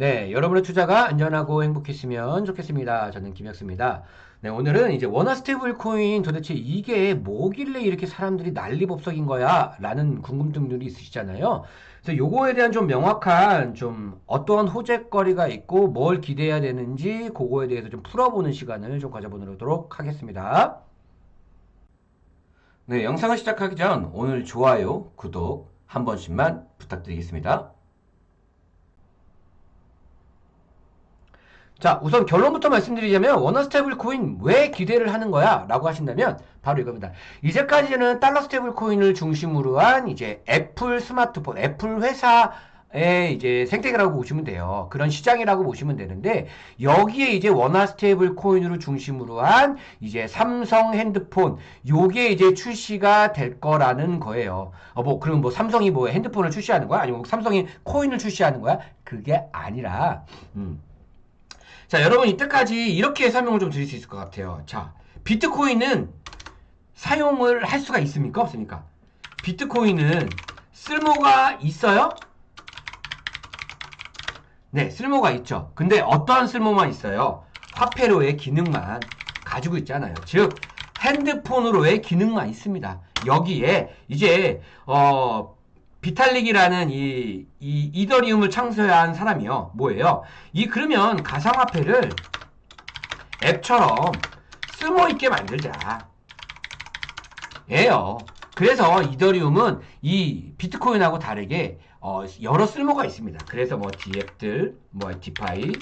네, 여러분의 투자가 안전하고 행복했으면 좋겠습니다. 저는 김혁수입니다. 네, 오늘은 이제 원화 스테이블 코인 도대체 이게 뭐길래 이렇게 사람들이 난리법석인 거야? 라는 궁금증들이 있으시잖아요. 그래서 요거에 대한 좀 명확한 좀 어떠한 호재거리가 있고 뭘 기대해야 되는지 그거에 대해서 좀 풀어보는 시간을 좀 가져보도록 하겠습니다. 네, 영상을 시작하기 전 오늘 좋아요, 구독 한 번씩만 부탁드리겠습니다. 자, 우선 결론부터 말씀드리자면 원화 스테이블 코인 왜 기대를 하는 거야? 라고 하신다면 바로 이겁니다. 이제까지는 달러 스테이블 코인을 중심으로 한 이제 애플 스마트폰, 애플 회사의 이제 생태계라고 보시면 돼요. 그런 시장이라고 보시면 되는데 여기에 이제 원화 스테이블 코인으로 중심으로 한 이제 삼성 핸드폰 요게 이제 출시가 될 거라는 거예요. 그럼 뭐 삼성이 뭐 핸드폰을 출시하는 거야? 아니면 삼성이 코인을 출시하는 거야? 그게 아니라 자, 여러분 이때까지 이렇게 설명을 좀 드릴 수 있을 것 같아요. 자, 비트코인은 사용을 할 수가 있습니까? 없습니까? 비트코인은 쓸모가 있어요? 네, 쓸모가 있죠. 근데 어떠한 쓸모만 있어요? 화폐로의 기능만 가지고 있잖아요. 즉, 핸드폰으로의 기능만 있습니다. 여기에 이제 비탈릭이라는 이 이더리움을 창설한 사람이요. 뭐예요? 그러면 가상화폐를 앱처럼 쓸모있게 만들자. 예요. 그래서 이더리움은 이 비트코인하고 다르게 여러 쓸모가 있습니다. 그래서 뭐 DF들, 뭐 디파이,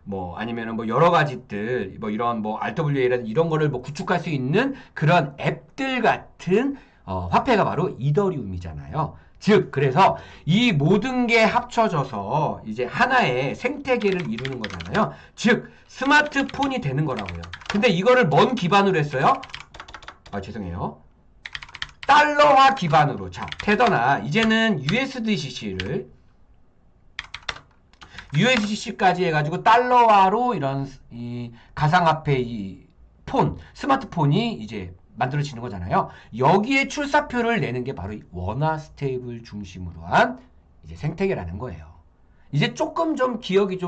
뭐 아니면은 뭐 여러 가지들, 뭐 이런 뭐 RWA라든 이런 거를 뭐 구축할 수 있는 그런 앱들 같은 화폐가 바로 이더리움이잖아요. 즉, 그래서 이 모든 게 합쳐져서 이제 하나의 생태계를 이루는 거잖아요. 즉, 스마트폰이 되는 거라고요. 근데 이거를 뭔 기반으로 했어요? 죄송해요. 달러화 기반으로. 자, 테더나 이제는 USDC까지 해가지고 달러화로 이런 이 가상화폐 스마트폰이 이제 만들어지는 거잖아요. 여기에 출사표를 내는 게 바로 이 원화 스테이블 중심으로 한 이제 생태계라는 거예요. 이제 조금 좀 기억이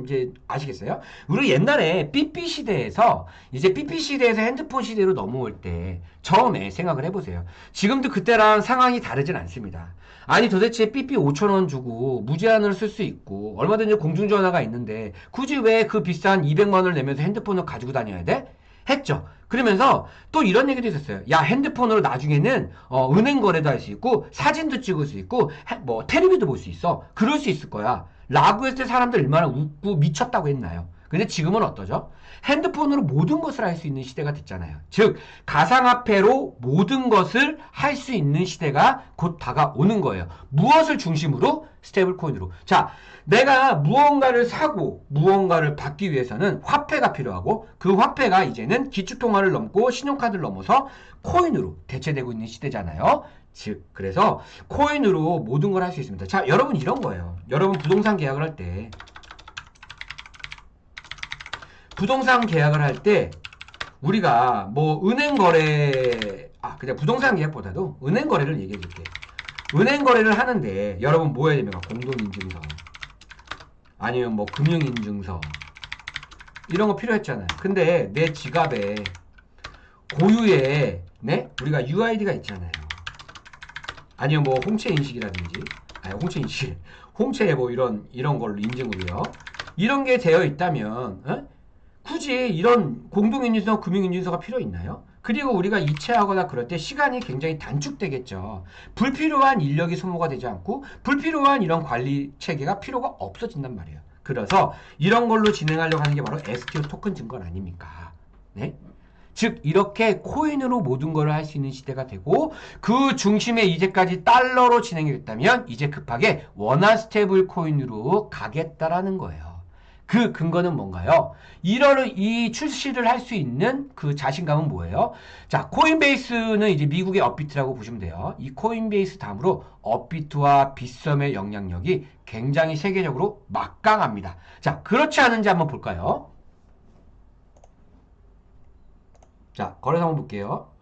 이제 아시겠어요? 우리 옛날에 삐삐 시대에서 이제 삐삐 시대에서 핸드폰 시대로 넘어올 때 처음에 생각을 해보세요. 지금도 그때랑 상황이 다르진 않습니다. 아니 도대체 삐삐 5천 원 주고 무제한으로 쓸 수 있고 얼마든지 공중전화가 있는데 굳이 왜 그 비싼 200만 원을 내면서 핸드폰을 가지고 다녀야 돼? 했죠. 그러면서 또 이런 얘기도 있었어요. 야, 핸드폰으로 나중에는 은행 거래도 할 수 있고 사진도 찍을 수 있고 뭐 테레비도 볼 수 있어. 그럴 수 있을 거야. 라고 했을 때 사람들 얼마나 웃고 미쳤다고 했나요? 근데 지금은 어떠죠? 핸드폰으로 모든 것을 할 수 있는 시대가 됐잖아요. 즉 가상화폐로 모든 것을 할 수 있는 시대가 곧 다가오는 거예요. 무엇을 중심으로? 스테이블 코인으로. 자, 내가 무언가를 사고 무언가를 받기 위해서는 화폐가 필요하고 그 화폐가 이제는 기축통화를 넘고 신용카드를 넘어서 코인으로 대체되고 있는 시대잖아요. 즉 그래서 코인으로 모든 걸 할 수 있습니다. 자, 여러분 이런 거예요. 여러분 부동산 계약을 할 때 우리가 뭐 은행 거래 그냥 부동산 계약보다도 은행 거래를 얘기해 줄게. 은행 거래를 하는데 여러분 뭐 해야 됩니까? 공동인증서 아니면 뭐 금융인증서 이런 거 필요했잖아요. 근데 내 지갑에 고유의 우리가 UID가 있잖아요. 아니면 뭐 홍채 인식이라든지 홍채 뭐 이런 걸로 인증으로요. 이런 게 되어 있다면 굳이 이런 공동인증서, 금융인증서가 필요 있나요? 그리고 우리가 이체하거나 그럴 때 시간이 굉장히 단축되겠죠. 불필요한 인력이 소모가 되지 않고 불필요한 이런 관리 체계가 필요가 없어진단 말이에요. 그래서 이런 걸로 진행하려고 하는 게 바로 STO 토큰 증권 아닙니까? 네? 즉 이렇게 코인으로 모든 걸 할 수 있는 시대가 되고 그 중심에 이제까지 달러로 진행이 됐다면 이제 급하게 원화 스테이블 코인으로 가겠다라는 거예요. 그 근거는 뭔가요? 이 출시를 할 수 있는 그 자신감은 뭐예요? 자, 코인베이스는 이제 미국의 업비트라고 보시면 돼요. 이 코인베이스 다음으로 업비트와 빗썸의 영향력이 굉장히 세계적으로 막강합니다. 자, 그렇지 않은지 한번 볼까요? 자, 거래소 한번 볼게요.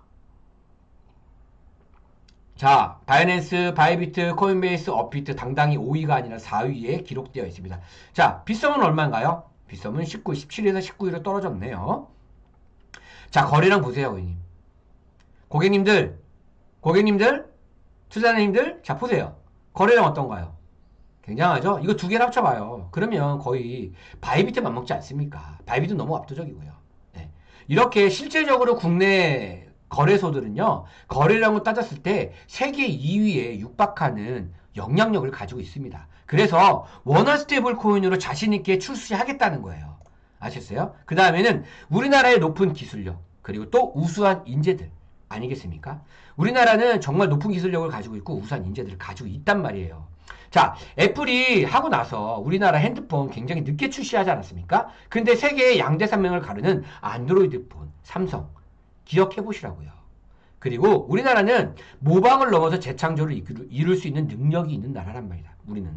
자, 바이낸스, 바이비트, 코인베이스, 업비트 당당히 5위가 아니라 4위에 기록되어 있습니다. 자, 빗썸은 얼마인가요? 빗썸은 19, 17에서 19위로 떨어졌네요. 자, 거래량 보세요, 고객님. 고객님들, 투자자님들, 자, 보세요. 거래량 어떤가요? 굉장하죠? 이거 두 개를 합쳐봐요. 그러면 거의 바이비트 맞먹지 않습니까? 바이비트 너무 압도적이고요. 네. 이렇게 실질적으로 국내 거래소들은요, 거래량을 따졌을 때 세계 2위에 육박하는 영향력을 가지고 있습니다. 그래서 원화 스테이블 코인으로 자신있게 출시하겠다는 거예요. 아셨어요? 그 다음에는 우리나라의 높은 기술력, 그리고 또 우수한 인재들 아니겠습니까? 우리나라는 정말 높은 기술력을 가지고 있고 우수한 인재들을 가지고 있단 말이에요. 자, 애플이 하고 나서 우리나라 핸드폰 굉장히 늦게 출시하지 않았습니까? 근데 세계의 양대 산맥을 가르는 안드로이드 폰, 삼성 기억해 보시라고요. 그리고 우리나라는 모방을 넘어서 재창조를 이룰 수 있는 능력이 있는 나라란 말이다. 우리는.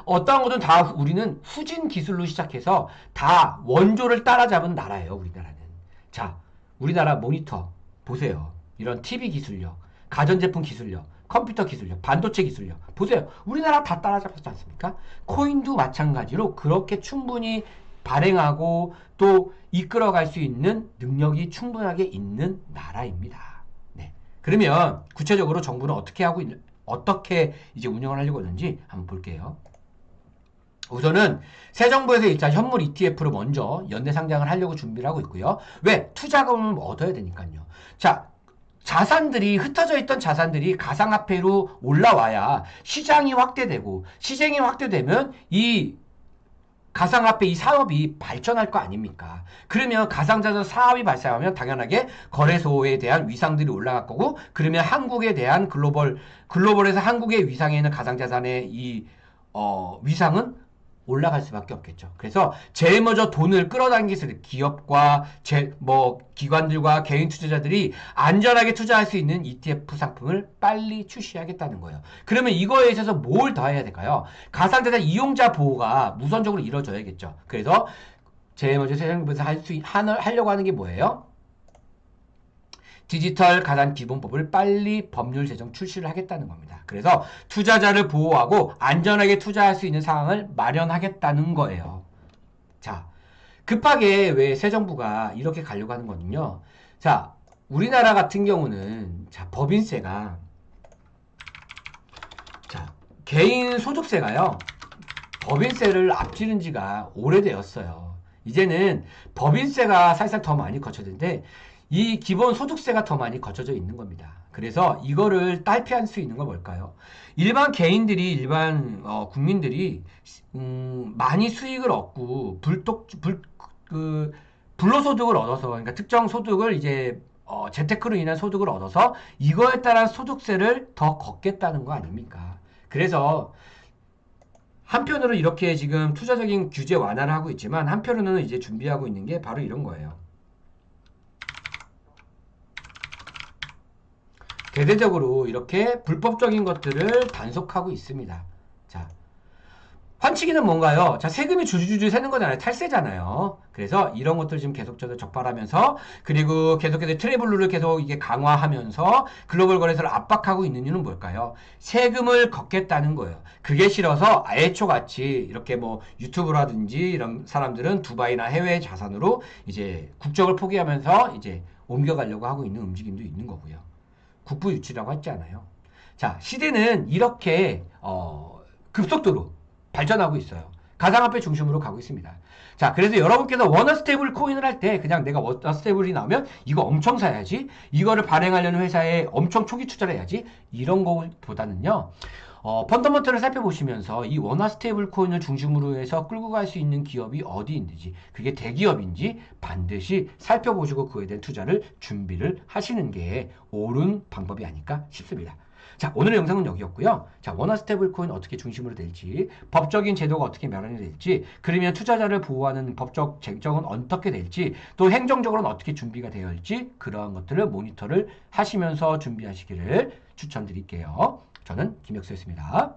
어떠한 것은 다 우리는 후진 기술로 시작해서 다 원조를 따라잡은 나라예요. 우리나라는. 자, 우리나라 모니터 보세요. 이런 TV 기술력, 가전제품 기술력, 컴퓨터 기술력, 반도체 기술력 보세요. 우리나라 다 따라잡았지 않습니까? 코인도 마찬가지로 그렇게 충분히 발행하고 또 이끌어갈 수 있는 능력이 충분하게 있는 나라입니다. 네. 그러면 구체적으로 정부는 어떻게 이제 운영을 하려고 하는지 한번 볼게요. 우선은 새 정부에서 일단 현물 ETF로 먼저 연내 상장을 하려고 준비를 하고 있고요. 왜? 투자금을 얻어야 되니까요. 자, 자산들이 흩어져 있던 자산들이 가상화폐로 올라와야 시장이 확대되고 시장이 확대되면 이 가상화폐 이 사업이 발전할 거 아닙니까? 그러면 가상자산 사업이 발생하면 당연하게 거래소에 대한 위상들이 올라갈 거고 그러면 한국에 대한 글로벌에서 한국의 위상에 있는 가상자산의 이 위상은 올라갈 수밖에 없겠죠. 그래서 제일 먼저 돈을 끌어당기는 기업과 기관들과 개인 투자자들이 안전하게 투자할 수 있는 ETF 상품을 빨리 출시하겠다는 거예요. 그러면 이거에 있어서 뭘 더 해야 될까요? 가상자산 이용자 보호가 우선적으로 이루어져야겠죠. 그래서 제일 먼저 세정부에서 하려고 하는 게 뭐예요? 디지털 가산 기본법을 빨리 법률 제정 출시를 하겠다는 겁니다. 그래서 투자자를 보호하고 안전하게 투자할 수 있는 상황을 마련하겠다는 거예요. 자, 급하게 왜 새 정부가 이렇게 가려고 하는 거는요. 자, 우리나라 같은 경우는 법인세가 개인 소득세가요. 법인세를 앞지른 지가 오래되었어요. 이제는 법인세가 사실상 더 많이 거쳐지는데 이 기본 소득세가 더 많이 거쳐져 있는 겁니다. 그래서 이거를 딸피할 수 있는 건 뭘까요? 일반 개인들이 국민들이 많이 수익을 얻고 불로소득을 얻어서 그러니까 특정 소득을 이제 재테크로 인한 소득을 얻어서 이거에 따른 소득세를 더 걷겠다는 거 아닙니까? 그래서 한편으로 이렇게 지금 투자적인 규제 완화를 하고 있지만 한편으로는 이제 준비하고 있는 게 바로 이런 거예요. 대대적으로 이렇게 불법적인 것들을 단속하고 있습니다. 자, 환치기는 뭔가요? 자, 세금이 줄줄줄 새는 거잖아요. 탈세잖아요. 그래서 이런 것들 지금 계속적으로 적발하면서 그리고 계속해서 트래블룰을 계속 이게 강화하면서 글로벌 거래소를 압박하고 있는 이유는 뭘까요? 세금을 걷겠다는 거예요. 그게 싫어서 애초같이 이렇게 유튜브라든지 이런 사람들은 두바이나 해외 자산으로 이제 국적을 포기하면서 이제 옮겨가려고 하고 있는 움직임도 있는 거고요. 국부유치라고 했잖아요. 자, 시대는 이렇게 급속도로 발전하고 있어요. 가상화폐 중심으로 가고 있습니다. 자, 그래서 여러분께서 원화 스테이블 코인을 할 때 그냥 내가 원화 스테이블이 나오면 이거 엄청 사야지, 이거를 발행하려는 회사에 엄청 초기 투자를 해야지, 이런 거보다는요. 펀더먼털을 살펴보시면서 이 원화 스테이블 코인을 중심으로 해서 끌고 갈 수 있는 기업이 어디 있는지, 그게 대기업인지 반드시 살펴보시고 그에 대한 투자를 준비를 하시는 게 옳은 방법이 아닐까 싶습니다. 자, 오늘의 영상은 여기였고요. 자, 원화 스테이블 코인 어떻게 중심으로 될지, 법적인 제도가 어떻게 마련이 될지, 그러면 투자자를 보호하는 법적 제정은 어떻게 될지, 또 행정적으로는 어떻게 준비가 되어 있을지, 그러한 것들을 모니터를 하시면서 준비하시기를 추천드릴게요. 저는 김혁수였습니다.